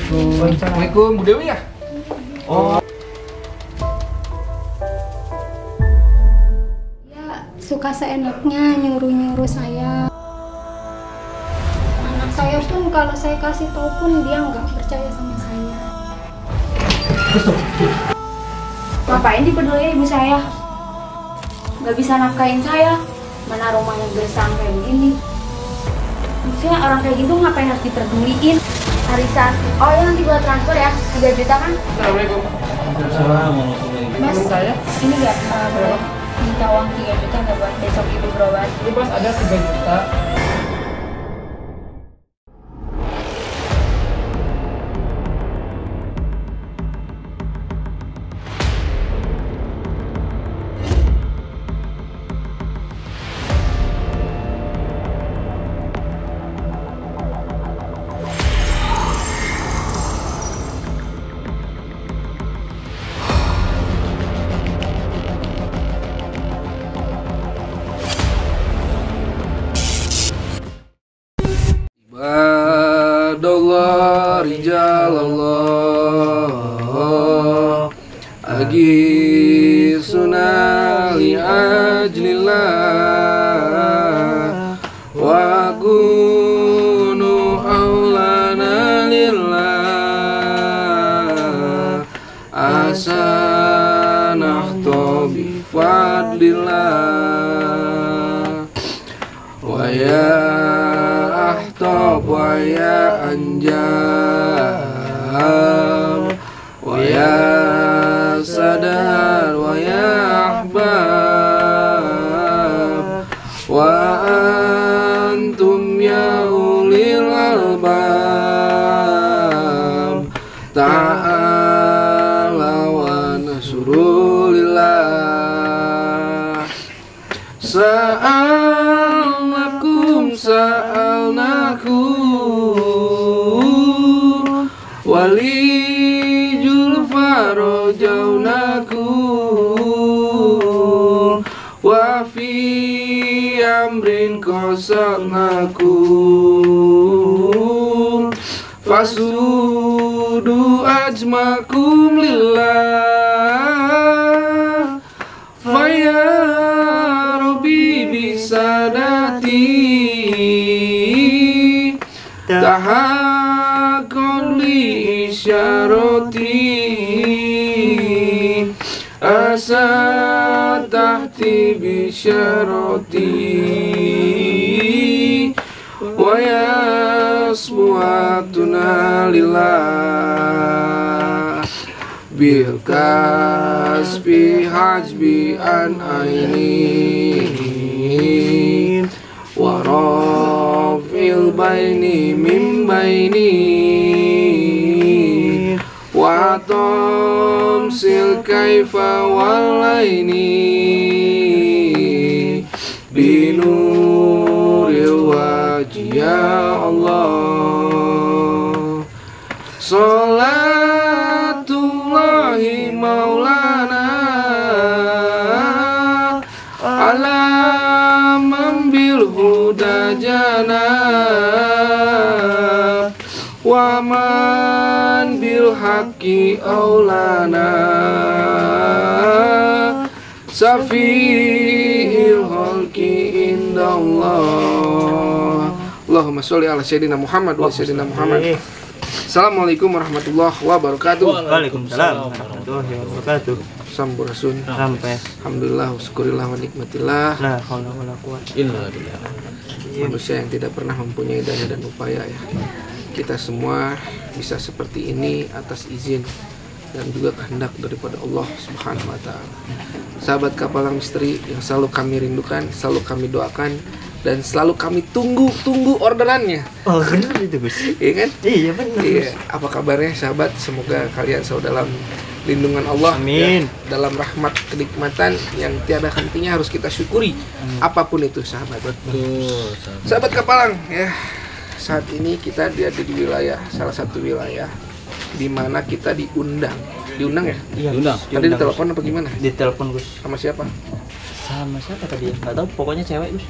Assalamualaikum Bu Dewi ya? Oh. Ya suka seenaknya nyuruh-nyuruh saya. Anak saya pun kalau saya kasih tahu pun dia nggak percaya sama saya. Ngapain dipeduliin ibu saya? Nggak bisa nafkahin saya, mana rumahnya bersang kayak begini. Maksudnya orang kayak gitu ngapain harus dipeduliin? Arisan, oh ya nanti gua transfer ya, 3 juta kan? Assalamualaikum. Mas, ini nggak boleh minta uang 3 juta nggak buat besok ibu berobat? Ini Mas ada 3 juta. Ibadallah rijalallah agisuna li ajlillah wa kunu aulana lillah asanahto bifadlillah wa ya wa ya anjam wa ya sadar wa ya ahbab wa antum ya ulil albab ta'ala wa nasrulillah sa'alnakum walijul farojaunakum wa fi amrin qasanakum fasudu ajmakum lillah faya rabbi bisadati syaroti asa tahti bisyaroti wa yasmuatuna lillah bil kasbi hajbi an aini wa rafil baini min baini wa tamsil kaifa walaini binuril wajhi ya Allah salatullahi maulana ala man bil huda jana wa man bil haqqi aulana safi'il khalqi indallah. Allahumma sholli ala sayyidina Muhammad wa sayyidina Muhammad. Assalamualaikum warahmatullahi wabarakatuh. Waalaikumsalam warahmatullahi wabarakatuh. Sampurasun. Sampai. Alhamdulillah, syukurillah wa nikmatillah. La haula wala quwwata illa billah. Manusia yang tidak pernah mempunyai dana dan upaya ya. Kita semua bisa seperti ini atas izin dan juga kehendak daripada Allah Subhanahu wa taala. Sahabat Kapalang Misteri yang selalu kami rindukan, selalu kami doakan dan selalu kami tunggu orderannya. Oh, benar itu, Gus. Iya kan? Iya, benar. Iya, apa kabarnya sahabat? Semoga kalian selalu dalam lindungan Allah. Amin. Ya, dalam rahmat kenikmatan yang tiada hentinya harus kita syukuri. Apapun itu sahabat. Betul. Sahabat Kapalang ya. Saat ini kita ada di wilayah, salah satu wilayah di mana kita diundang ya? Iya, diundang. Tadi ditelepon apa gimana? Ditelepon, Gus. Sama siapa? Sama siapa tadi ya? Nggak tahu, pokoknya cewek Gus.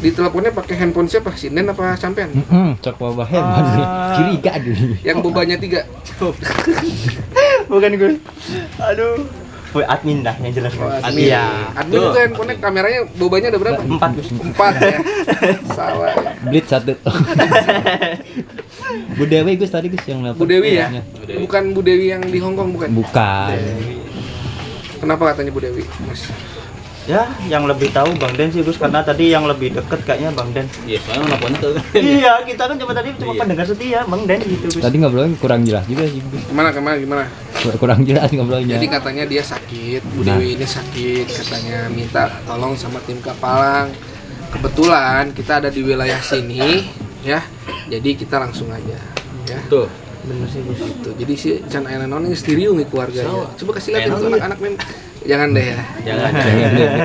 Di teleponnya pakai handphone siapa? Sinden apa sampean? Cok bawa handphone nih. Kiri gak dulu. Yang bobanya 3. Bukan Gus. Aduh. Boy admin dah yang jelas. Oh, Admin. Iya. Admin juga handphonenya kameranya bobanya ada berapa? 4 Gus. 4 ya. Salah. Blitz 1. Bu Dewi Gus tadi Gus yang nelpon. Bu Dewi ya? Iya. Bukan Bu Dewi yang di Hong Kong bukan? Bukan. Kenapa katanya Bu Dewi, Mas? Ya, yang lebih tahu Bang Den sih Gus, karena tadi yang lebih deket kayaknya Bang Den. Iya, soalnya nelfon itu kan. Iya, kita kan cuma tadi cuma pendengar setia Bang Den gitu Gus. Tadi ngobrolnya kurang jelas juga sih Gus. Gimana? Kurang jelas ngobrolnya. Jadi katanya dia sakit, Bu Nah. Dewi ini sakit, katanya minta tolong sama tim Kapalang. Kebetulan kita ada di wilayah sini, ya. Jadi kita langsung aja, ya. Tuh. Bener sih Gus. Gitu. Jadi si Chan Aenanon ini stereo nih keluarganya. Coba kasih lihat itu anak-anak men. Jangan deh ya. Jangan.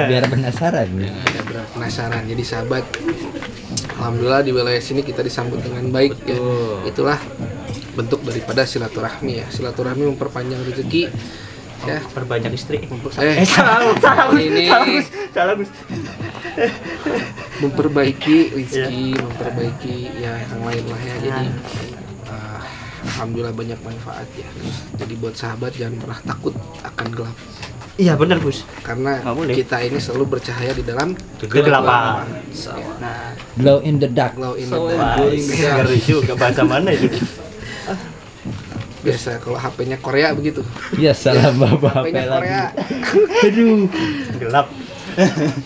biar penasaran. Ya, benar penasaran. Jadi sahabat, alhamdulillah di wilayah sini kita disambut dengan baik ya. Itulah bentuk daripada silaturahmi ya. Silaturahmi memperpanjang rezeki ya. Perbanyak istri. Salah ini Salah Gus. memperbaiki rezeki, memperbaiki ya yang lain lah ya. Jadi alhamdulillah banyak manfaat ya. Jadi buat sahabat jangan pernah takut akan gelap. Iya benar Gus. Karena Nggak boleh. kita ini selalu bercahaya di dalam Kegelapan. Ya. Nah, Glow in the dark. Glow in the wah, dark. ngeri juga bahasa mana itu? Biasa kalau HP-nya Korea begitu. Ya salah bapak HP-nya HP Korea. lagi. Aduh. Gelap.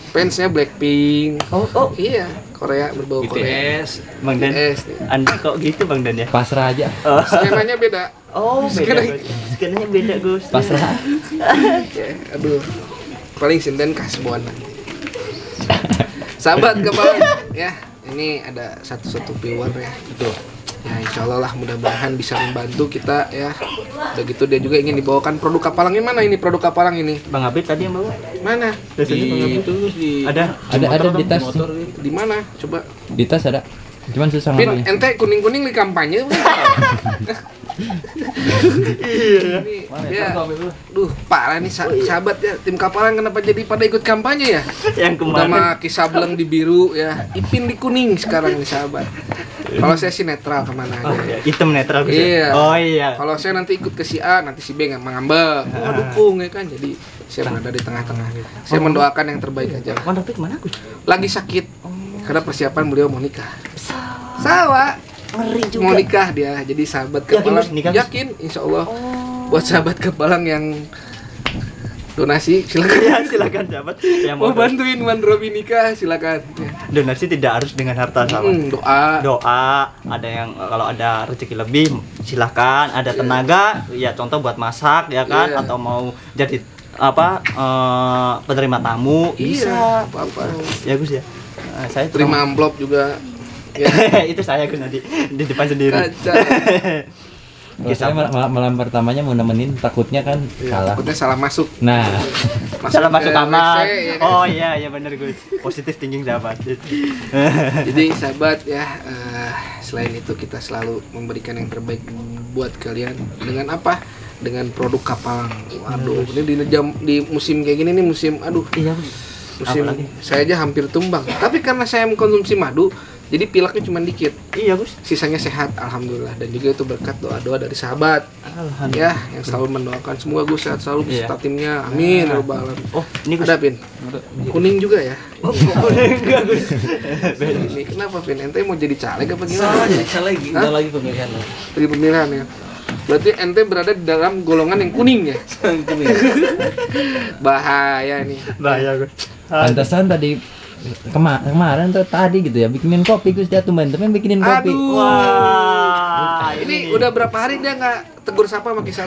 Fansnya Blackpink. Oh, Iya, Korea berbau Korea. BTS. Bang Den. BTS nih. Anda kok gitu Bang Den ya? Pasrah aja. Skenanya beda. Oh, beda. Skenanya beda Gus. Pasrah. Ya, aduh. Paling sinden kasbon nanti. Sahabat Kapalang ya. Ini ada satu viewer ya. Betul. Ya insya Allah lah mudah-mudahan bisa membantu kita ya. Udah gitu dia juga ingin dibawakan produk Kapalangnya. Mana ini produk Kapalang ini? Bang Abid tadi yang bawa. Mana? Di itu di Ada. Ada di tas. motor gitu. Di mana? Coba. Di tas ada. Cuman susah Pin, ngomongnya. ente kuning-kuning di kampanye. Iya. Ini, ya. Duh, parah nih sahabat ya. Tim Kapalang kenapa jadi pada ikut kampanye ya? Yang Udah kemarin. mah Kisableng di biru ya. Ipin di kuning sekarang nih sahabat. Kalau saya sih netral kemana aja. Oh, Ya. hitam netral Gus. Iya. Oh iya. Kalau saya nanti ikut ke si A, nanti si B nggak ngambek, gua dukung ya kan. Jadi saya berada di tengah-tengah. Saya mendoakan yang terbaik aja. Bang David mana Gus? Lagi sakit karena persiapan beliau mau nikah. Sawa. Ngeri juga. Mau nikah dia. Jadi sahabat Yakin, Kapalang Gus, nikah, Gus? yakin, insya Allah. Buat sahabat Kapalang yang donasi silakan. Ya, silakan sahabat. Yang Mau bantuin Wan Robi nikah silakan. donasi tidak harus dengan harta sahabat. Doa. Doa, ada yang kalau ada rezeki lebih silahkan, ada tenaga ya contoh buat masak ya kan, Iya. atau mau jadi apa penerima tamu Iya, bisa apa-apa. ya Gus ya. Saya Terima amplop juga. Ya. itu saya Gus nanti di depan sendiri. Kaca. Kalau saya malam pertamanya mau nemenin, takutnya kan Ya, salah. takutnya salah masuk. Nah, Salah masuk ke kamar. WC, ya kan? Oh iya iya benar Gus. Positif thinking sahabat. Jadi sahabat ya, selain itu kita selalu memberikan yang terbaik buat kalian dengan apa? Dengan produk Kapalang. Waduh, ini di musim kayak gini nih musim, aduh, Iya Gus. musim Apalagi? saya aja hampir tumbang. Tapi karena saya mengkonsumsi madu, jadi pileknya cuma dikit. Iya Gus. Sisanya sehat, alhamdulillah. Dan juga itu berkat doa-doa dari sahabat. Alhamdulillah. Ya, yang selalu mendoakan semoga gue sehat selalu Iya. beserta timnya. Amin ya rabbal alamin. Oh ini Gus. Ada Pin? Kuning juga ya? Oh, enggak Gus. Ini kenapa Pin? Ente mau jadi caleg apa Salah gimana? jadi salah lagi, Hah? udah lagi pemilihan. Dari pemilihan ya. Berarti ente berada di dalam golongan yang kuning ya? Bahaya nih. Bahaya Gus. pantesan tadi kemarin tuh tadi gitu ya bikinin kopi Gus, dia teman-teman bikinin kopi. Aduh. Wah, Ini udah berapa hari dia nggak tegur sapa sama Kisah?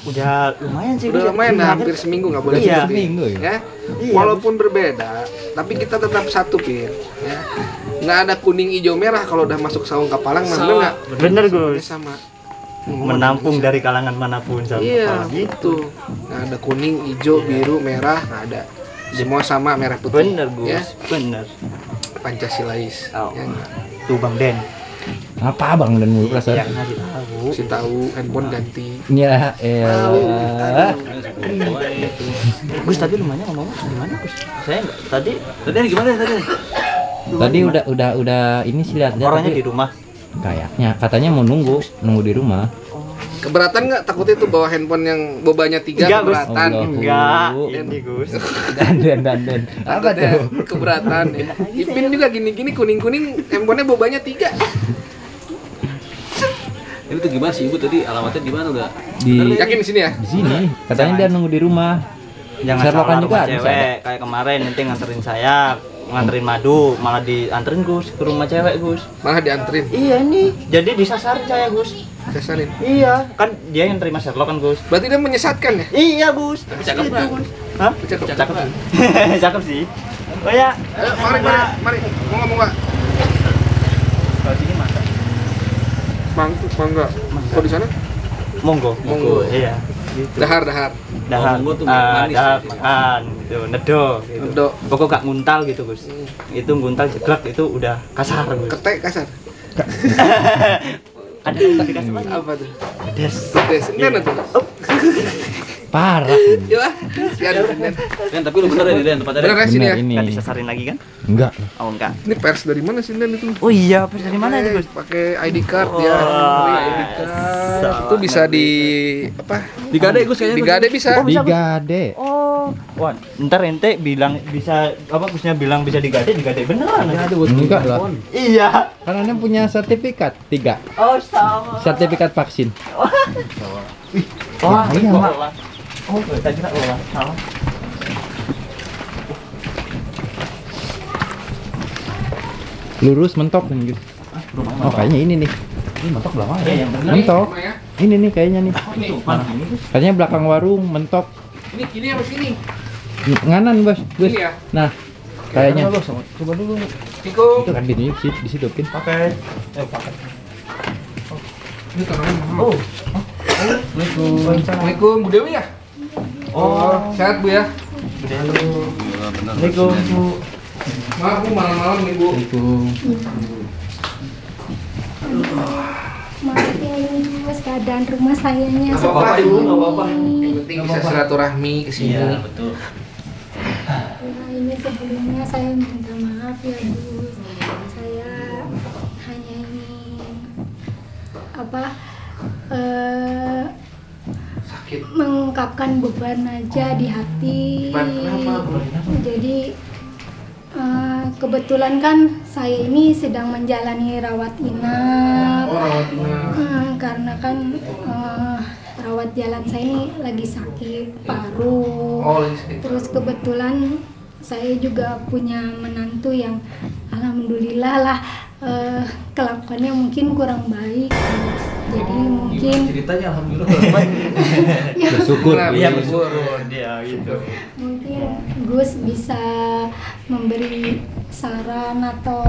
udah lumayan sih Gus. Udah lumayan dah, hampir seminggu nggak boleh Iya, seperti seminggu ya. ya. Iya, Walaupun berbeda, tapi kita tetap satu Pin. Ya. Nggak ada kuning hijau merah kalau udah masuk saung Kapalang, bener Sama. nggak? Bener Semuanya Gus. sama. Menampung dari kalangan manapun sahabat. Iya, Apalagi gitu. Nggak ada kuning, hijau, biru, merah, nggak ada. Semua sama merah putih. bener Gus. Ya, Bener. Pancasilais. Oh. Ya, nggak? Tuh Bang Den. Apa bang dan mulu Yang perasaan? ngasih tahu. Kasih tahu handphone ganti. Ya, Gus tadi rumahnya ngomong di mana Gus? Saya enggak tadi gimana tadi? tadi udah ini sih lihat Orangnya di rumah. kayaknya katanya mau nunggu di rumah. Keberatan nggak? Takutnya itu bawa handphone yang bobanya 3 Enggak, Gus. keberatan. Allah. Enggak, Oh. ini Gus. Dan apa Takutnya tuh? keberatan. Ipin juga gini-gini kuning-kuning, handphonenya bobanya 3. Ini tuh gimana sih ibu tadi alamatnya di mana udah? Di Yakin di sini ya? di sini katanya dia nunggu di rumah. Jangan Serlokan salah juga rumah ada, cewek kayak kemarin nanti nganterin saya, nganterin Madu, malah dianterin Gus ke rumah cewek Gus. Malah dianterin. Iya nih, jadi disasarin saya Gus. Sasarin. Iya, kan dia yang terima Sherlock kan Gus. Berarti dia menyesatkan ya? Iya Gus. Tapi cakep Gitu, nggak? Gus. Hah? Cakep. Cakep sih. Cakep sih. Oh ya. Ayo, mari. Mau ngomong nggak? Kalau sini masak. Mangga. Kok di sana? Monggo. Monggo. Iya. Gitu. Dahar. Dahar, monggo tuh manis dahar ya. makan gitu, nedo gitu. Nedo. Pokok gak nguntal gitu Gus. Itu nguntal jeglak itu udah kasar Gus. Ketek kasar. Ada yang tadi kasih lagi. Apa tuh? Des. Pedes. Ini tuh. Parah. Ya, sian. Dan tapi lu bener ya Den tempatnya. Bener ya sini ya? Bener ini. Gak disasarin lagi kan? Enggak. Oh enggak. Ini pers dari mana sih Dan itu? Oh iya, pers dari mana itu Gus? Pakai ID card Oh, ya. ID card. Itu bisa di apa? Digade Gus kayaknya. Digade bisa. Digade. Oh, wah, ntar ente bilang bisa apa Gusnya bilang bisa digade beneran. Enggak lah. Iya. Kan Anda punya sertifikat 3. Oh, sama. Sertifikat vaksin. Oh, iya, Mak. Oh, saya kira salah. Lurus mentok kan Gus. Oh, kayaknya ini nih. Ini mentok belakang ya yang bener. Mentok. Ya. Ini nih kayaknya nih. Mana ini Gus? Kayaknya belakang warung mentok. Ini apa sini? Nganan, Bos. Gus. Ini ya? Nah, kayaknya. Coba dulu. Ciko. Itu kan pintunya di situ, Pin. Pakai. Pakai. Ini tangannya mahal. Oh. Assalamualaikum, Bu Dewi ya? Oh, sehat Bu ya? Assalamualaikum. Maaf Bu, malam-malam nih Bu. Maaf ya ini Mas, keadaan rumah sayanya Nggak apa-apa, seperti Ibu, ini. nggak apa-apa. Yang penting bisa silaturahmi ke sini. Iya, betul. Nah, ini sebelumnya saya minta maaf ya Bu. Saya hanya ingin Sakit. mengungkapkan beban aja di hati. Beban kenapa, Bu? Jadi kebetulan kan saya ini sedang menjalani rawat inap. Oh, rawat inap. Karena kan rawat jalan saya ini lagi sakit paru. Oh, lagi sakit. Terus kebetulan saya juga punya menantu yang alhamdulillah lah kelakuannya mungkin kurang baik. Jadi mungkin Ceritanya alhamdulillah. Bersyukur. Iya, bersyukur dia gitu. mungkin Gus bisa memberi saran atau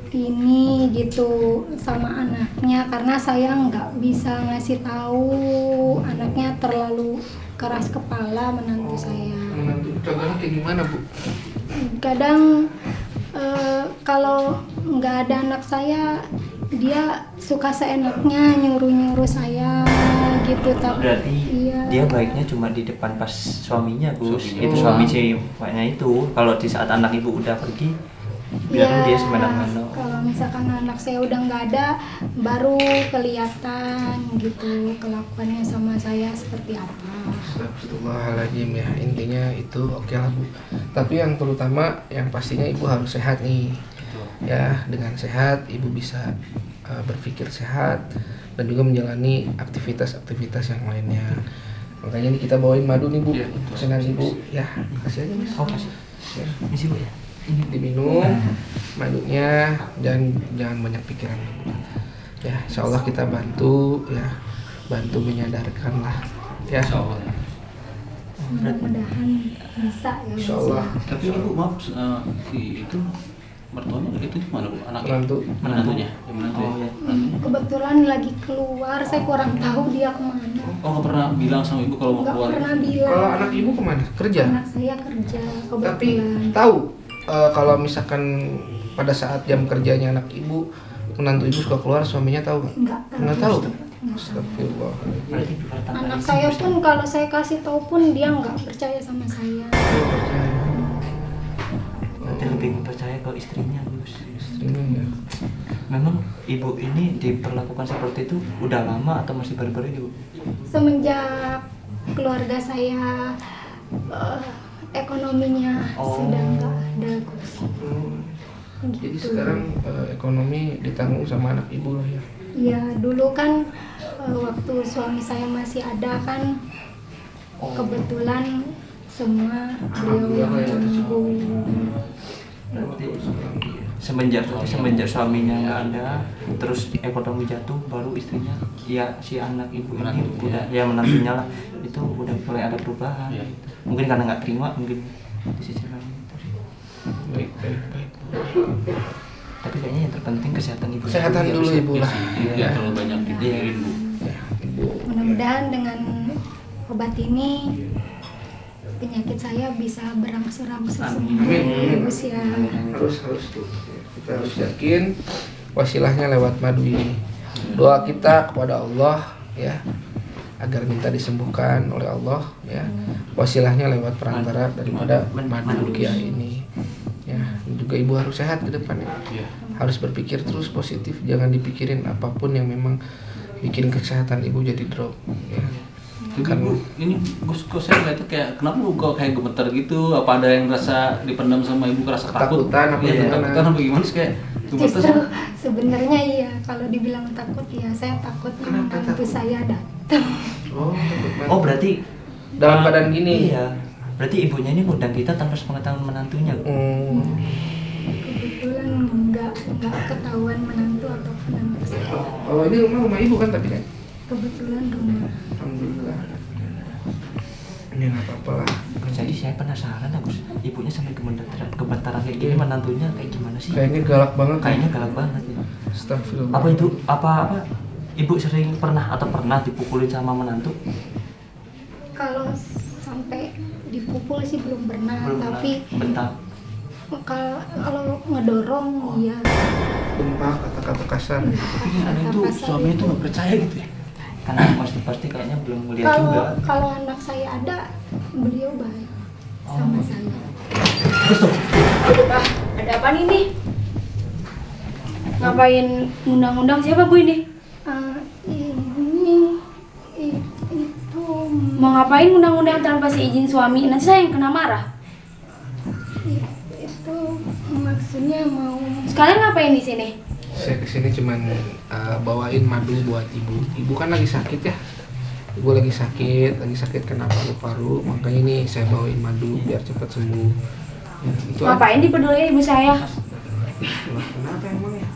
ini gitu sama anaknya, karena saya nggak bisa ngasih tahu, anaknya terlalu keras kepala menantu saya. Menantu contohnya kayak gimana Bu? Kadang kalau nggak ada anak saya, dia suka seenaknya nyuruh saya gitu. Tapi Berarti iya. dia baiknya cuma di depan pas suaminya Gus. Suaminya. Itu suami ceweknya itu. Kalau di saat anak ibu udah pergi, biar dia semena-mena. Kalau misalkan anak saya udah nggak ada, baru kelihatan gitu kelakuannya sama saya seperti apa. Astagfirullahaladzim ya, intinya itu oke lah Bu. Tapi yang terutama yang pastinya Ibu harus sehat nih. Ya, dengan sehat Ibu bisa berpikir sehat dan juga menjalani aktivitas-aktivitas yang lainnya. Makanya ini kita bawain madu nih Bu, pesanan Ibu. Ya, kasih aja Mas. Oh, kasih. Ya, Ini sih Bu ya. ini diminum madunya dan jangan banyak pikiran Bu. Ya, insya Allah kita bantu ya, bantu menyadarkan lah. Ya, Mudah-mudahan bisa ya. insya Allah. Tapi ibu maaf si itu mertuanya itu mana Bu? Anak Menantu. menantunya. Ya, menantu Oh, ya. ya. Kebetulan lagi keluar, saya kurang tahu dia kemana. Oh nggak pernah bilang sama ibu kalau mau Nggak keluar. pernah bilang. Kalau anak Ibu kemana? Kerja. Anak saya kerja Tapi kebetulan. tahu kalau misalkan pada saat jam kerjanya anak Ibu menantu ibu suka keluar, suaminya tahu nggak? Enggak Nggak tahu. Astagfirullah. Berarti pertama Anak kali saya sih, pun kalau saya kasih tahu pun dia nggak percaya sama saya. berarti lebih percaya ke istrinya, Gus. Istrinya ya. Memang ibu ini diperlakukan seperti itu udah lama atau masih baru-baru ini, Bu? Semenjak keluarga saya ekonominya sudah nggak ada, Gus. Jadi Gitu. sekarang ekonomi ditanggung sama anak ibu lah ya. Iya, dulu kan waktu suami saya masih ada kan, kebetulan semua beliau yang tanggung. Berarti semenjak suaminya nggak ada, terus ekonomi jatuh, baru istrinya, ya si anak ibu ini udah, ya menantunya lah, itu udah mulai ada perubahan. Iya. Mungkin karena nggak terima, mungkin di sisi lain. Baik. Tapi kayaknya yang terpenting kesehatan ibu. Kesehatan Ya, dulu bisa. ibu lah. Ya terlalu banyak dipikirin, Bu. Ibu. Mudah-mudahan dengan obat ini penyakit saya bisa berangsur-angsur sembuh. Amin. Gus ya. Harus tuh. Kita harus yakin wasilahnya lewat madu ini. Doa kita kepada Allah ya, agar minta disembuhkan oleh Allah ya. Wasilahnya lewat perantara daripada madu ruqyah ini. Ya, dan juga ibu harus sehat ke depan ya. Iya. Harus berpikir terus positif, jangan dipikirin apapun yang memang bikin kesehatan ibu jadi drop ya. Jadi Bu, ini Gus, kok saya ngeliatnya kayak kenapa Bu kok kayak gemeter gitu? Apa ada yang rasa dipendam sama ibu, rasa takut? Ketakutan apa Iya, gimana? ketakutan apa gimana sih kayak gemeter Justru sama? sebenarnya iya, kalau dibilang takut ya saya takut Kenapa menantu takut? saya datang. Oh, takut banget. Oh berarti Dalam keadaan gini. Iya. Berarti ibunya ini ngundang kita tanpa sepengetahuan menantunya. Kebetulan nggak ketahuan menantu ataupun anak saya. Oh, ini rumah ibu kan tapi kan? Kebetulan rumah. Alhamdulillah. Ini nggak apa-apa lah. Jadi saya penasaran, Gus. Ibunya sampai gemetaran kayak gini, menantunya kayak gimana sih? Kayaknya galak banget. Kayaknya galak banget ya. Astagfirullah. Apa itu? Apa? Ibu sering pernah dipukulin sama menantu? Kalau sampai dipukul sih belum pernah, Belum pernah. tapi Bentak. kalau ngedorong iya. Bentak, kata-kata kasar. Tapi kan ada itu suaminya tuh nggak percaya gitu ya. Karena pasti kayaknya belum melihat juga. Kalau anak saya ada, beliau baik sama saya. Ada apa nih? Ngapain undang-undang siapa Bu ini? Itu Mau ngapain undang-undang tanpa seizin suami? Nanti saya yang kena marah. itu maksudnya mau Sekalian ngapain di sini? Saya kesini cuman bawain madu buat ibu. Ibu kan lagi sakit ya. Ibu lagi sakit kena paru-paru. Makanya ini saya bawain madu biar cepat sembuh. Ya, itu aja. Ngapain dipeduliin ibu saya? Kenapa emang ya?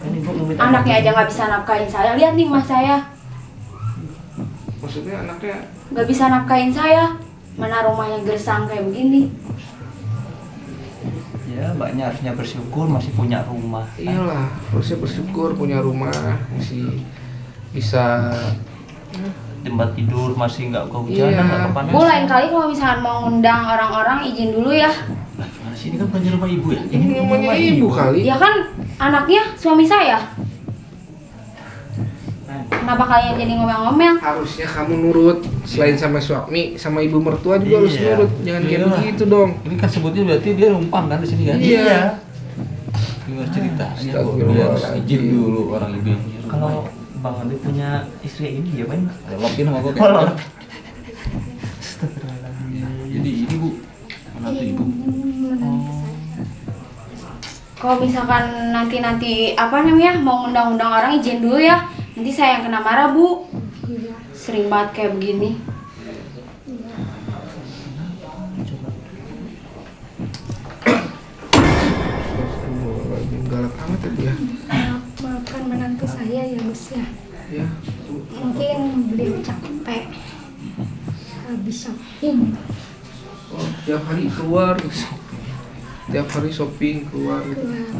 Ini Ibu mau minta Anaknya aja nggak bisa nafkahin saya. Lihat nih mas saya, Maksudnya anaknya nggak bisa nafkahin saya. Mana rumahnya gersang kayak begini. Ya, mbaknya harusnya bersyukur masih punya rumah. iyalah, harusnya bersyukur punya rumah, masih bisa Tempat tidur masih nggak kehujanan, Iya. nggak kepanasan. Bu lain kali kalau misalkan mau ngundang orang-orang izin dulu ya. Lah gimana sih, ini kan bukan rumah ibu ya? ini rumahnya ibu kali. Ya kan anaknya suami saya. Kenapa kalian jadi ngomel-ngomel? Harusnya kamu nurut, selain sama suami, sama ibu mertua juga harus Iya. nurut. Jangan kayak Iya. begitu dong. Ini kan sebutnya berarti dia numpang kan di sini kan? Iya. Gimana ceritanya? Dia Astagfirullahaladzim. harus izin dulu orang ibu. Kalau Bang Andi punya istri ini ya Bang? lopin sama gue Oh, lolop. Jadi ini Bu, menantu ibu. Kalau misalkan nanti apa namanya mau ngundang-undang orang izin dulu ya. Nanti saya yang kena marah Bu. iya. Sering banget kayak begini. Astagfirullahaladzim, galak amat ya dia. Maafkan menantu saya ya Gus ya. Ya. Mungkin beliau capek habis shopping. Oh, tiap hari keluar, tiap hari shopping keluar. Keluar.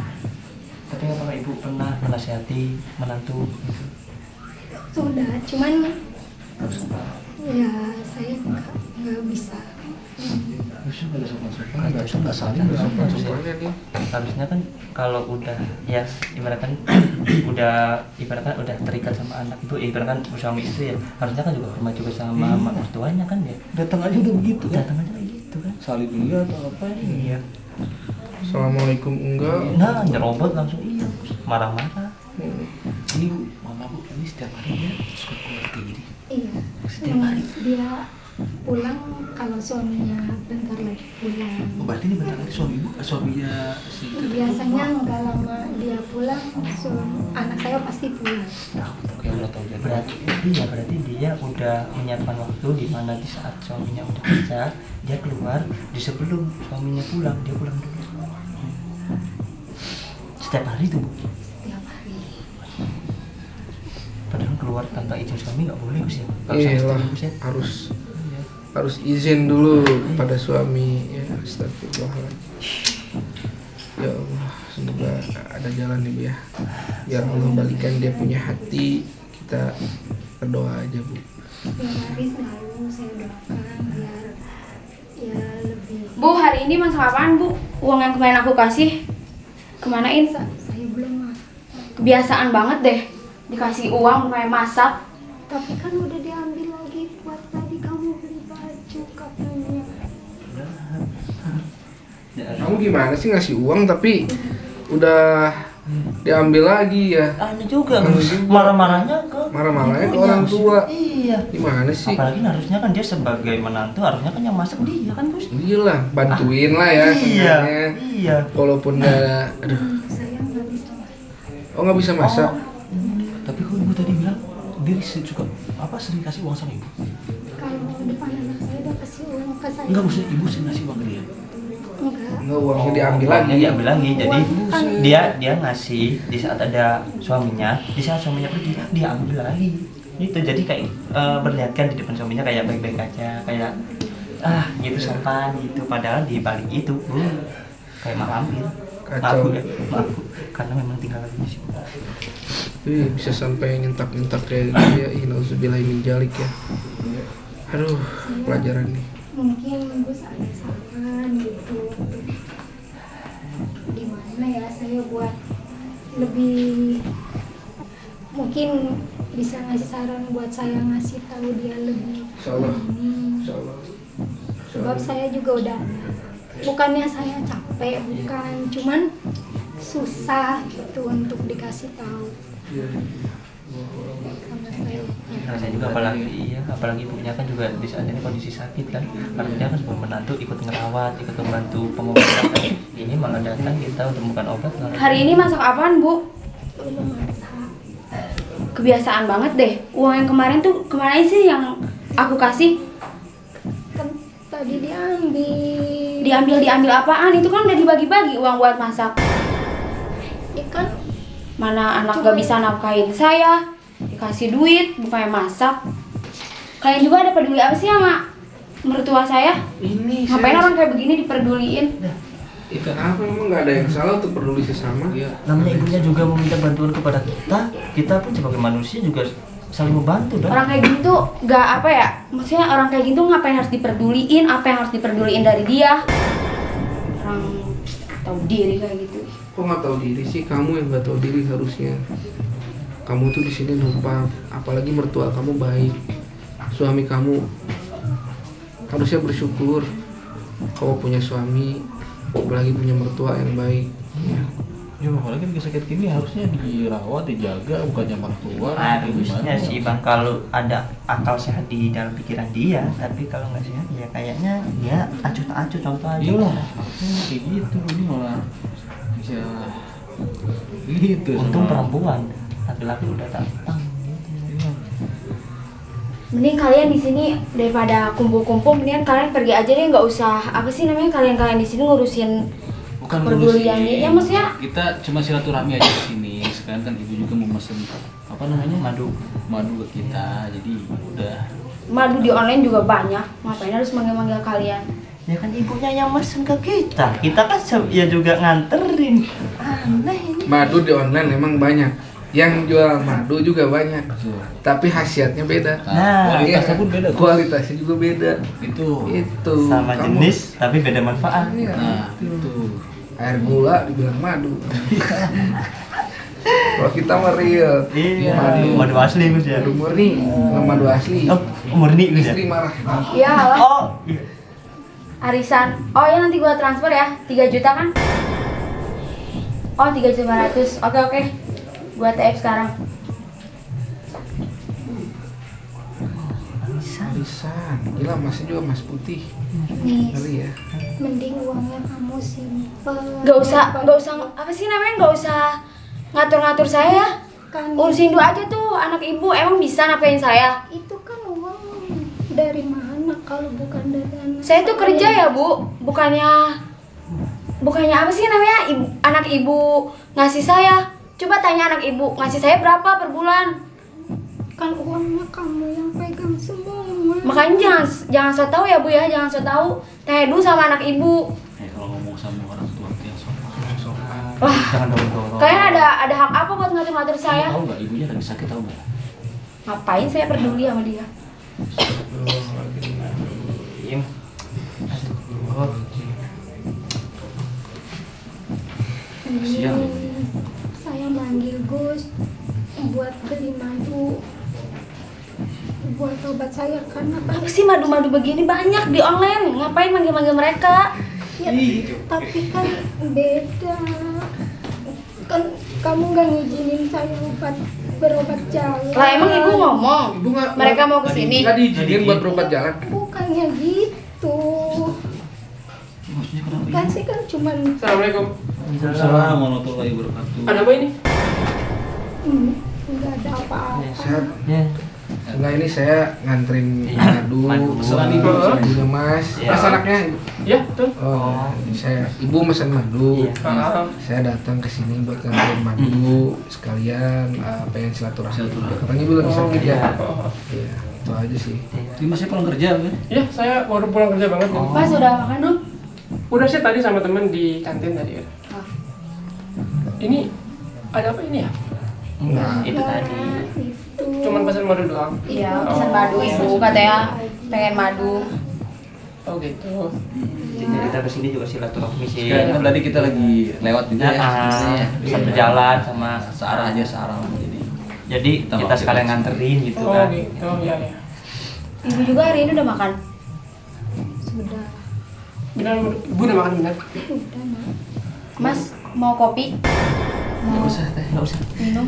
Tapi apakah ibu pernah menasihati menantu? Sudah, cuman ya saya nggak bisa. Harusnya nggak sopan-sopan, nggak saling, nggak sopan-sopan. Harusnya kan kalau udah ya ibaratkan udah terikat sama anak itu, ibaratkan suami istri ya, harusnya kan juga hormat juga sama mertuanya kan ya. Datang aja udah begitu kan? Datang aja kayak gitu kan. Saling dulu atau apa? Iya. Assalamualaikum enggak. Nah, nyerobot langsung iya, marah-marah. Ini mama bu, ini setiap hari dia suka keluar kayak gini. Iya. Setiap hari. Dia pulang kalau suaminya bentar lagi pulang. Oh, berarti ini bentar lagi suaminya si Biasanya nggak lama dia pulang, anak saya pasti pulang. Oke, udah tahu jadi. Berarti dia udah menyiapkan waktu di mana di saat suaminya udah kerja, dia keluar, di sebelum suaminya pulang, dia pulang dulu. Setiap hari tuh, Bu. Tiap hari. Padahal keluar tanpa izin suami nggak boleh, Gus ya. Iyalah, harus izin dulu pada suami ya. Astagfirullahaladzim. Ya Allah, semoga ada jalan nih Bu ya. Biar Allah balikan dia punya hati. Kita berdoa aja Bu. Tiap hari selalu saya doakan biar ya lebih. Bu, hari ini masak apaan, Bu? Uang yang kemarin aku kasih kemanain? Saya belum masak. Kebiasaan banget deh dikasih uang kayak masak. Tapi kan udah diambil lagi buat tadi kamu beli baju katanya. Kamu gimana sih ngasih uang tapi udah diambil lagi ya? Aneh juga, Gus. Marah-marahnya ke Marah-marahnya ke ibunya, orang Gus. tua. Iya. Gimana sih? Apalagi harusnya kan dia sebagai menantu, harusnya kan yang masak dia kan, Gus. Iyalah, bantuin lah ya Iya. sebenarnya. Iya. Walaupun nggak, aduh, Saya nggak bisa masak. oh nggak bisa masak. Tapi kok ibu tadi bilang dia suka apa sering kasih uang sama ibu? Kalau depan anak saya udah kasih uang ke saya. Enggak, maksudnya ibu sering ngasih uang ke dia. Enggak. Nggak, uangnya diambil Uangnya lagi. diambil lagi. Jadi Bukan. dia ngasih di saat ada suaminya, di saat suaminya pergi dia ambil lagi. Itu jadi kayak berlihatkan di depan suaminya kayak baik-baik aja, kayak gitu sopan gitu. Padahal di balik itu kayak malampir. Kacau. Maaf, karena memang tinggal lagi di situ. Wih, bisa sampai nyentak-nyentak kayak gitu ya. Nauzubillahi min dzalik ya. Aduh, pelajaran nih. Mungkin Gus ada saran gitu. Gimana ya saya buat lebih mungkin bisa ngasih saran buat saya ngasih tahu dia lebih Insyaallah. ini. Insyaallah. Sebab saya juga udah bukannya saya capek, bukan, cuman susah gitu untuk dikasih tahu. Iya. Karena saya Nah, saya juga apalagi ibunya kan juga di saat ini kondisi sakit kan, karena dia kan sebagai menantu ikut ngerawat, ikut membantu pengobatan. Ini malah datang kita untuk bukan obat. Hari ini masak apaan, Bu? belum masak. Kebiasaan banget deh. Uang yang kemarin tuh kemana sih yang aku kasih? Kan tadi diambil. Diambil apaan? Itu kan udah dibagi-bagi uang buat masak. Ya kan Mana anak gak bisa nafkahin saya, dikasih duit, bukannya masak. Kalian juga ada peduli apa sih sama mertua saya? Ini Ngapain orang kayak begini diperduliin? Itu apa emang nggak ada yang salah untuk peduli sesama? Iya. Namanya ibunya juga meminta bantuan kepada kita pun sebagai manusia juga saling membantu Orang kayak gitu gak apa ya? Maksudnya orang kayak gitu ngapain harus diperduliin? Apa yang harus diperduliin dari dia? Orang tahu diri kayak gitu. Kok nggak tahu diri sih? Kamu yang nggak tahu diri harusnya. Kamu tuh di sini numpang, apalagi mertua kamu baik, suami kamu harusnya bersyukur. Kamu punya suami, apalagi punya mertua yang baik. Ya apalagi lagi sakit gini harusnya dirawat, dijaga, bukannya mertua. Harusnya sih Bang, kalau ada akal sehat di dalam pikiran dia, tapi kalau nggak sehat ya kayaknya dia acuh-acuh contoh aja. Iyalah, harusnya kayak gitu. Ini malah bisa gitu. Untung sama- perempuan, laki-laki udah tampang gitu. Mending kalian di sini daripada kumpul-kumpul, mendingan kalian pergi aja deh, nggak usah apa sih namanya kalian di sini ngurusin Bukan kepedulian ngurusin. dia. Ya maksudnya Kita cuma silaturahmi aja di sini. Sekarang kan ibu juga mau mesen apa namanya madu ke kita. Jadi udah. madu di online juga banyak, ngapain harus manggil-manggil kalian? Ya kan ibunya yang mesen ke kita kan ya juga nganterin. Aneh ini. Madu di online emang banyak, Yang jual madu juga banyak, tapi khasiatnya beda. Nah, kualitasnya pun beda. Kualitasnya juga beda. Itu. sama jenis tapi beda manfaat. Iya, Nah, itu. air gula dibilang madu. Kalau kita mah real, Iya, madu, madu asli Gus ya. madu murni, nggak madu asli. Oh, murni Gus ya. Istri marah. Iya, halo. Oh, iya. Arisan. Oh ya nanti gua transfer ya. 3 juta kan? Oh 3.500. Oke. Gua TF sekarang. Arisan, gila masnya juga mas putih. Nih, Ngeri ya. mending uangnya kamu simpen. Gak usah apa sih namanya? Gak usah ngatur-ngatur saya ya. Kan Urusin dulu aja tuh anak ibu. Emang bisa nafkahin saya? itu kan uang dari mana kalau bukan dari anak Saya tuh saya? kerja ya bu. Bukannya apa sih namanya? Anak ibu ngasih saya. Coba tanya anak ibu ngasih saya berapa per bulan. Kan uangnya kamu yang pegang semua. Makanya jangan so tau ya bu ya, jangan so tau. Tanya dulu sama anak ibu. Kalau ngomong sama orang tua yang sopan. Wah, Jangan dorong-dorong. kalian ada hak apa buat ngatur-ngatur saya? Tahu nggak ibunya lagi sakit tahu nggak? Ngapain saya peduli sama dia? Im. Kasihan ya. Saya manggil Gus buat beli madu buat obat saya karena Apa sih madu-madu begini banyak di online? Ngapain manggil-manggil mereka? ya, tapi kan beda kan kamu nggak ngizinin saya berobat jalan. Lah emang ibu ngomong Ibu nggak mereka mau kesini? nggak diizinin buat berobat jalan. Bukannya gitu Maksudnya kenapa? kan sih kan cuman Assalamualaikum. Assalamualaikum warahmatullahi wabarakatuh. Ada apa ini? nggak ada apa-apa. Saya Ya. Enggak, ini saya nganterin Iya, madu, madu. Pesanan ibu. ibunya mas, Iya. mas anaknya. Iya, betul. Oh, saya ibu pesan madu. Iya. Saya datang ke sini buat nganterin madu sekalian pengen silaturahmi. Silaturahmi. Katanya ibu lagi sakit ya. iya. Iya, itu aja sih. Ini masih pulang kerja kan? Iya, saya baru pulang kerja banget. nih. Mas udah makan belum? Udah sih tadi sama temen di kantin tadi ya. Oh. Ini ada apa ini ya? Enggak. Itu tadi. Itu Cuman pesan madu doang. Iya, pesan madu ibu katanya pengen madu. Oh gitu. Jadi kita kesini juga silaturahmi sih. Kan tadi kita lagi lewat juga ya. sebenarnya. Satu jalan sama. Searah aja searah jadi Kita sekalian nganterin gitu Oh kan. gitu, ya ya. Ibu juga hari ini udah makan. sudah Benar, ibu udah makan benar. udah nak. Mas mau kopi? Nggak usah teh. Nggak usah. Minum?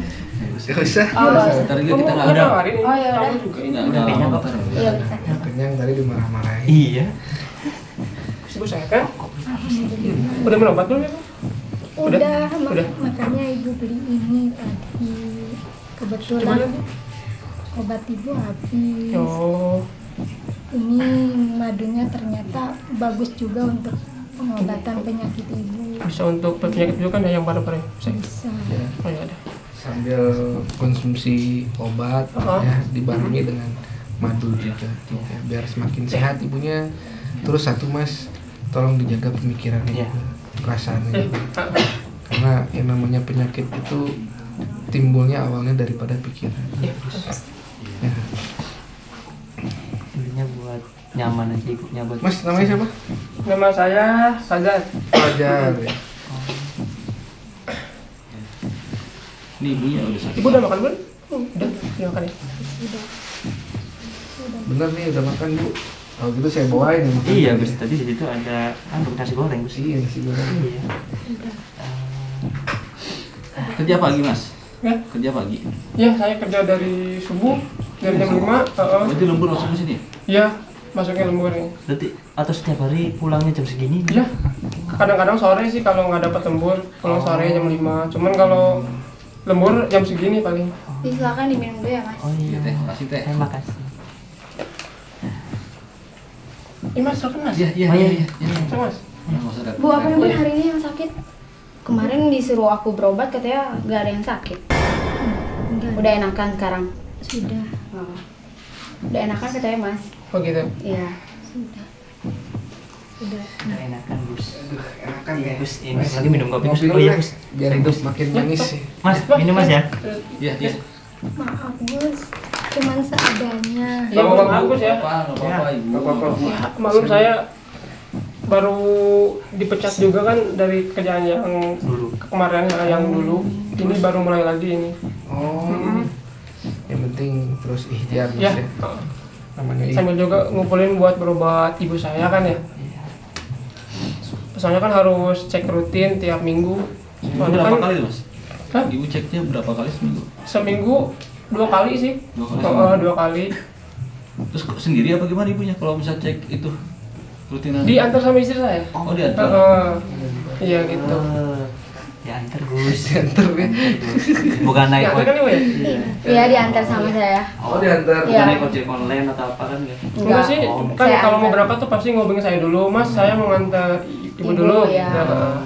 Gak usah. Oh, nggak usah. Ntar juga kita Kamu nggak udah nawarin ini. Oh, ya Kamu udah. juga ini. Nggak Kopinya apa-apa. apa? Iya bisa. Kenyang tadi dimarah-marahin. Iya. Ibu saya kan? Udah berobat belum ya? Bu? Udah? Udah? Makanya ibu beli ini tadi Gimana kebetulan Bu? obat ibu habis. Oh, Ini madunya ternyata bagus juga untuk pengobatan penyakit ibu. bisa untuk penyakit juga kan ya yang paru-paru. Bisa. Bisa. Oh ya ada. Sambil konsumsi obat ya dibarengi dengan madu juga ya, biar semakin sehat ibunya. Terus satu mas, tolong dijaga pemikirannya Iya. juga, perasaannya juga. Karena yang namanya penyakit itu timbulnya awalnya daripada pikiran. Ya. Intinya buat nyaman aja ibunya buat. Mas namanya siapa? Nama saya Fajar. Fajar ya. Ini ibunya udah sakit. Ibu udah makan belum? Udah, udah makan ya. Bener nih udah makan bu. Kalau gitu saya bawain ya. makan. Iya Gus, tadi di situ ada nasi goreng Gus. Iya nasi goreng. Iya. Kerja pagi mas. Ya, Kerja pagi. ya saya kerja dari subuh dari jam 5. Berarti lembur langsung ke sini. Iya, masuknya lembur ini. Berarti atau setiap hari pulangnya jam segini? Iya, kadang-kadang sore sih kalau nggak dapat lembur pulang sore jam 5. Cuman kalau lembur jam segini paling. Silakan diminum dulu ya mas. Oh iya. Teh, makasih teh. Terima kasih. Ini mas, silakan mas. Iya iya Oh, iya. iya. iya. Silakan, mas. Nggak usah repot. Bu apa namanya hari ini yang sakit? Kemarin disuruh aku berobat katanya nggak ada yang sakit. Enggak. Udah enakan sekarang. Sudah. Oh. Udah enakan katanya mas. Oh gitu. Iya. Sudah. Udah enakan Gus. Enakan ya. Gus, ini lagi minum kopi Gus. Ngopi Oh dulu, iya Mas. Gus. Biar hidup makin manis sih. Mas, minum Mas ya. Iya, iya. Maaf Gus, cuman seadanya. Ya mohon maaf Gus ya. Nggak apa-apa, Ibu. Gak apa-apa. Ya, maklum saya baru dipecat juga kan dari kerjaan yang Dulu. kemarin yang dulu. Ini baru mulai lagi ini. Oh. Yang penting terus ikhtiar Mas Ya, ya. Namanya sambil juga ngumpulin buat berobat ibu saya kan ya. Iya. Soalnya kan harus cek rutin tiap minggu. Soalnya Berapa kan kali Mas? Hah? Ibu ceknya berapa kali seminggu? seminggu 2 kali sih. 2 kali. Oh, 2 kali. Terus sendiri apa gimana ibunya kalau bisa cek itu rutinan? Diantar sama istri saya. Oh, diantar. Iya gitu. Ya antar Gus. diantar ya. Bukan naik Diantar kan ibu ya? Iya diantar sama saya. Oh, diantar. Iya. Bukan naik ojek online atau apa kan enggak? Enggak sih, kan Saya kalau mau antar. berangkat tuh pasti ngobengin saya dulu, Mas. Saya mau nganter ibu Ibu, dulu. ya. Nah,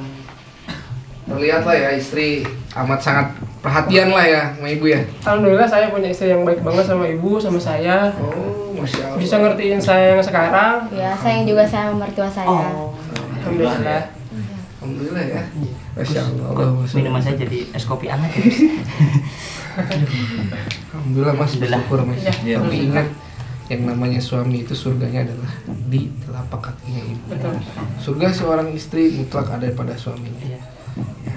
Terlihat lah ya istri amat sangat perhatian lah ya sama ibu ya. Alhamdulillah saya punya istri yang baik banget sama ibu, sama saya. Oh, masya Allah. Bisa ngertiin saya yang sekarang. Ya, sayang juga saya sama mertua saya. Oh. Alhamdulillah. Alhamdulillah ya. Masya Allah. Minuman saya jadi es kopi anget ya Gus. Alhamdulillah Mas, Alhamdulillah. bersyukur Mas. Iya. Tapi ingat yang namanya suami itu surganya adalah di telapak kakinya ibu. Betul. Surga seorang istri mutlak ada pada suaminya. Iya. Ya.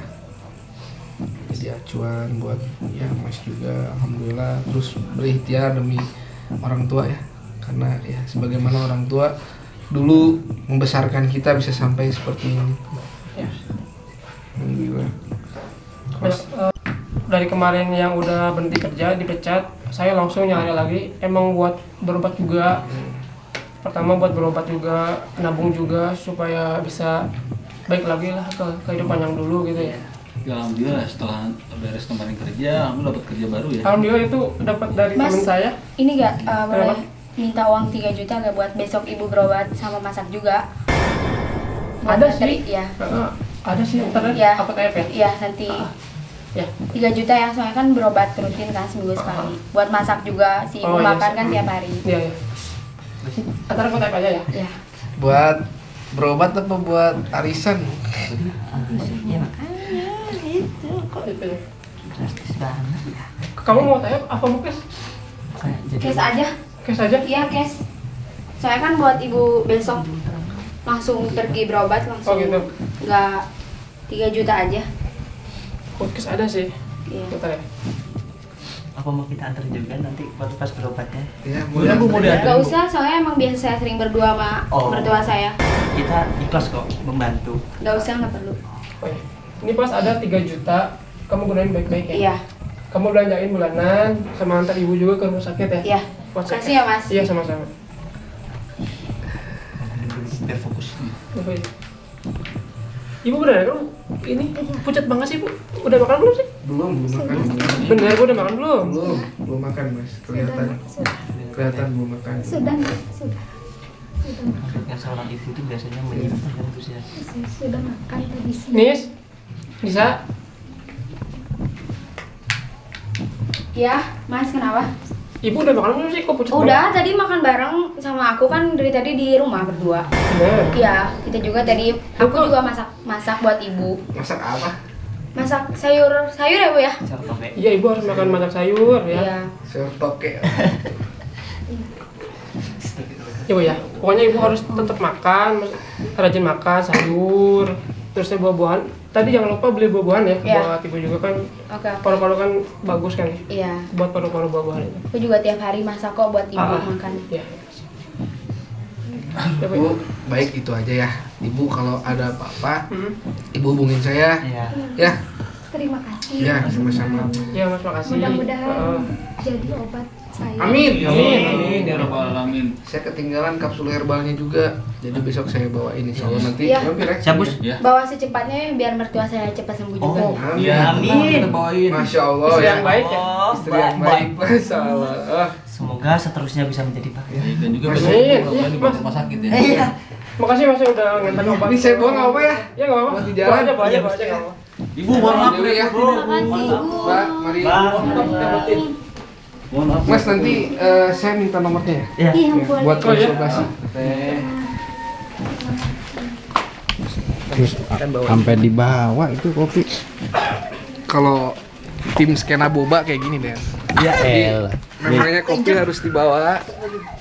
Jadi acuan buat ya Mas juga, alhamdulillah terus berikhtiar demi orang tua ya. Karena ya sebagaimana orang tua dulu membesarkan kita bisa sampai seperti ini. Ya. Alhamdulillah. Mas, dari kemarin yang udah berhenti kerja, dipecat, saya langsung nyari lagi. Emang buat berobat juga. Pertama buat berobat juga, nabung juga supaya bisa baik lagi lah ke kehidupan yang dulu gitu ya. Ya, alhamdulillah setelah beres kemarin kerja, aku dapat kerja baru ya. Alhamdulillah itu dapat dari Mas, teman saya. Ini gak boleh Kenapa? minta uang 3 juta gak buat besok ibu berobat sama masak juga? Buat Ada nganterin, sih. Iya. Ada sih, ntar Iya. apa TF ya? Iya, nanti Ya. 3 juta ya, soalnya kan berobat rutin kan seminggu sekali. Buat masak juga, si ibu Oh, iya, makan sih. kan tiap hari. Iya, iya. Antara aku TF aja ya. Ya. Buat berobat apa buat arisan? Iya makanya itu kok Gitu ya. drastis banget ya. Kamu mau TF apa mau cash? Kayak jadi Cash aja. Cash aja? Iya, cash. Soalnya kan buat ibu besok langsung pergi berobat langsung. Oh, gitu. Nggak 3 juta aja. Oh, cash ada sih. Iya. Bentar ya. apa mau kita antar juga nanti pas berobatnya? Ya, Boleh, Bu, mau diantar. Gak usah, soalnya emang biasa saya sering berdua sama Oh. mertua saya. Kita ikhlas kok membantu. Gak usah, nggak perlu. Oh, iya. Ini pas ada 3 juta, kamu gunain baik-baik ya? Iya, Kamu belanjain bulanan, sama antar ibu juga ke rumah sakit ya? iya. Buat cek. Kasih ya, Mas. Iya, sama-sama. Biar fokus. Apa ya? Ibu bener kan? Ini pucat banget sih, Bu. Udah makan belum sih? belum makan. Bener, Bu udah makan belum? Belum makan Mas, kelihatan. Kelihatan belum makan. Sudah, sudah. Yang seorang ibu itu biasanya menyimpan kan Gus ya. Sudah makan tadi siang. Nis, bisa? Ya, Mas, kenapa? Ibu udah makan belum sih? Kok pucat Udah, tadi makan bareng sama aku kan dari tadi di rumah berdua. Bener. Iya, kita juga tadi, aku juga masak buat ibu. Masak apa? Masak sayur ya, Bu ya? Cara pakai. Iya, ibu harus makan banyak sayur ya. Iya. Sayur toke. Ya, Bu ya. Pokoknya ibu harus tetap makan, rajin makan sayur. Terusnya buah-buahan. Tadi jangan lupa beli buah-buahan ya. Iya. Buat ibu juga kan. Oke. Paru-paru kan bagus kan. Iya. Buat paru-paru buah-buahan itu. Aku juga tiap hari masak kok buat ibu Ah, makan. Iya. Ya, Bu. Bu, baik itu aja ya. Ibu kalau ada apa-apa, Hmm. Ibu hubungin saya. Iya. Ya, Terima kasih. ya sama-sama. Ya, Mas, makasih. Mudah-mudahan jadi obat saya. Amin. Amin ya rabbal alamin. Saya ketinggalan kapsul herbalnya juga. Jadi besok saya bawa ini. Soalnya nanti Iya. mampir ya. Siap Gus. Ya. Bawa secepatnya biar mertua saya cepat sembuh juga. Oh, Amin. Iya, Amin. kita bawain. Masya Allah Istri ya. yang baik ya. Istri yang baik. Masya Allah. Semoga seterusnya bisa menjadi baik. Dan juga Mas, besok iya, mudah-mudahan iya, dibawa ke Mas. rumah sakit ya. Iya. Makasih Mas udah ngantar obat. Ini saya bawa nggak apa ya? Ya nggak apa-apa. Buat di jalan. Bawa aja, Iya, bawa aja, Mas. nggak apa-apa. Ibu mohon maaf Dulu ya. Bu. Makasih, Bu. Mbak, mari. Mohon maaf. Mas nanti saya minta nomornya ya. Iya. Iya, Ya, boleh. buat Oh, iya? konsultasi. Teh. Terus sampai dibawa itu kopi. Kalau tim skena boba kayak gini deh. Ya Namanya kopi harus dibawa,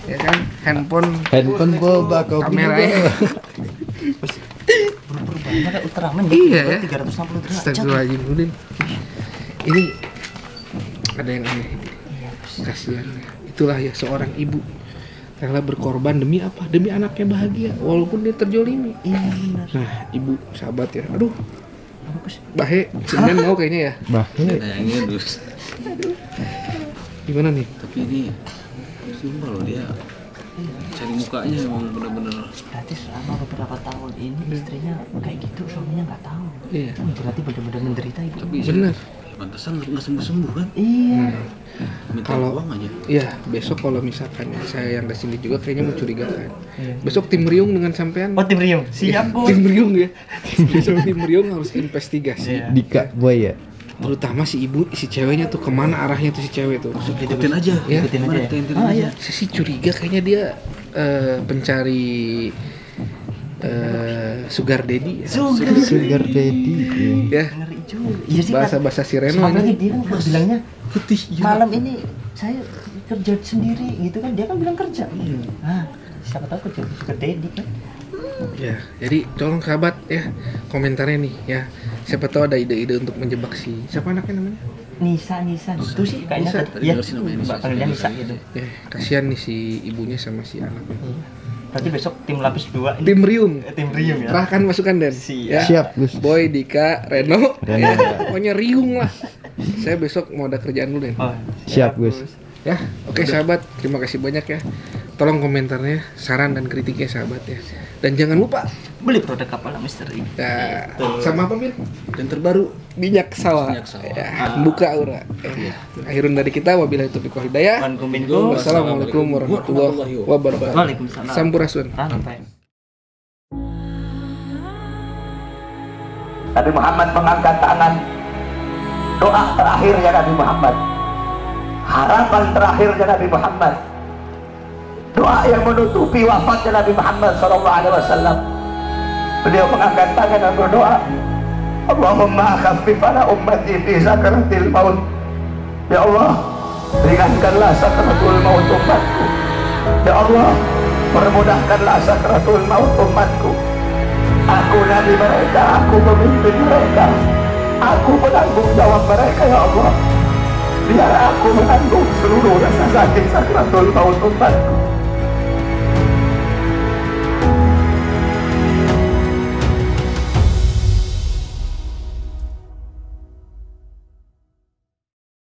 ya kan? Handphone boba kopi. Kameranya. Berubah-ubahnya kayak Ultraman Iya ya. 360 derajat. Astagfirullahaladzim, Udin. Ini ada yang aneh. Kasihan. Itulah ya seorang ibu rela berkorban demi apa? Demi anaknya bahagia, walaupun dia terjolimi. Iya benar. Nah, ibu, sahabat ya. Aduh, Bahe, Senin mau kayaknya ya. Bahe. Kayaknya dus. Gimana nih? Tapi ini sumpah loh, dia cari mukanya emang bener-bener. Berarti selama beberapa tahun ini istrinya kayak gitu, suaminya nggak tahu. Iya. Berarti benar-benar menderita ibu. Tapi Bener. pantesan nggak sembuh-sembuh kan? Iya. Minta Kalau- uang aja. Iya, besok kalau misalkan saya yang kesini juga kayaknya mencurigakan. Besok tim Riung dengan sampean. Oh, tim Riung. Siap, Gus. Tim Riung ya. Besok tim Riung harus investigasi. Dika boy ya. Terutama si ibu, si ceweknya tuh kemana arahnya tuh si cewek tuh. Ikutin aja. Ya. Ikutin aja. Ikutin Ah, aja. iya. Saya sih curiga kayaknya dia pencari sugar daddy. Ya. Sugar daddy. Ya. Ngeri juga. Iya sih, Bahasa-bahasa Sireno apalagi ini. dia kan bilangnya Putih. malam ini saya kerja sendiri gitu kan, dia kan bilang kerja. Ah, siapa tahu kerja sugar daddy kan. Ya, jadi tolong sahabat ya komentarnya nih ya. Siapa tahu ada ide-ide untuk menjebak si siapa anaknya namanya? Nisa itu sih kayaknya Nisa. tadi. Iya, Dengar sih namanya Nisa. panggilnya Nisa gitu. Ya, kasihan nih si ibunya sama si anaknya. Berarti besok tim lapis 2 ini. Tim Riung. Tim Riung ya. Kerahkan masukan Den. Siap. Ya. Siap, Gus. Boy, Dika, Reno. Reno. Ya, pokoknya Riung lah. Saya besok mau ada kerjaan dulu Den. Oh, Siap, Gus. Ya, oke sahabat, terima kasih banyak ya. Tolong komentarnya, saran dan kritiknya sahabat ya. Dan jangan lupa Beli produk kapal misteri. ya, sama apa Bil? Dan terbaru Minyak sawah. Minyak sawah. Ya, buka aura. Akhirun dari kita, wabillahi taufiq wal hidayah. Wassalamualaikum warahmatullahi wabarakatuh. Waalaikumsalam. Sampurasun. Santai. Nabi Muhammad mengangkat tangan. Doa terakhirnya Nabi Muhammad, harapan terakhirnya Nabi Muhammad, doa yang menutupi wafatnya Nabi Muhammad SAW. Beliau mengangkat tangan dan berdoa, Allahumma khaffif ala ummati fi sakaratil maut. Ya Allah, ringankanlah sakaratul maut umatku. Ya Allah, permudahkanlah sakaratul maut umatku. Aku nabi mereka, aku pemimpin mereka, aku penanggung jawab mereka. Ya Allah, biar aku menanggung seluruh rasa sakit sakaratul maut umatku.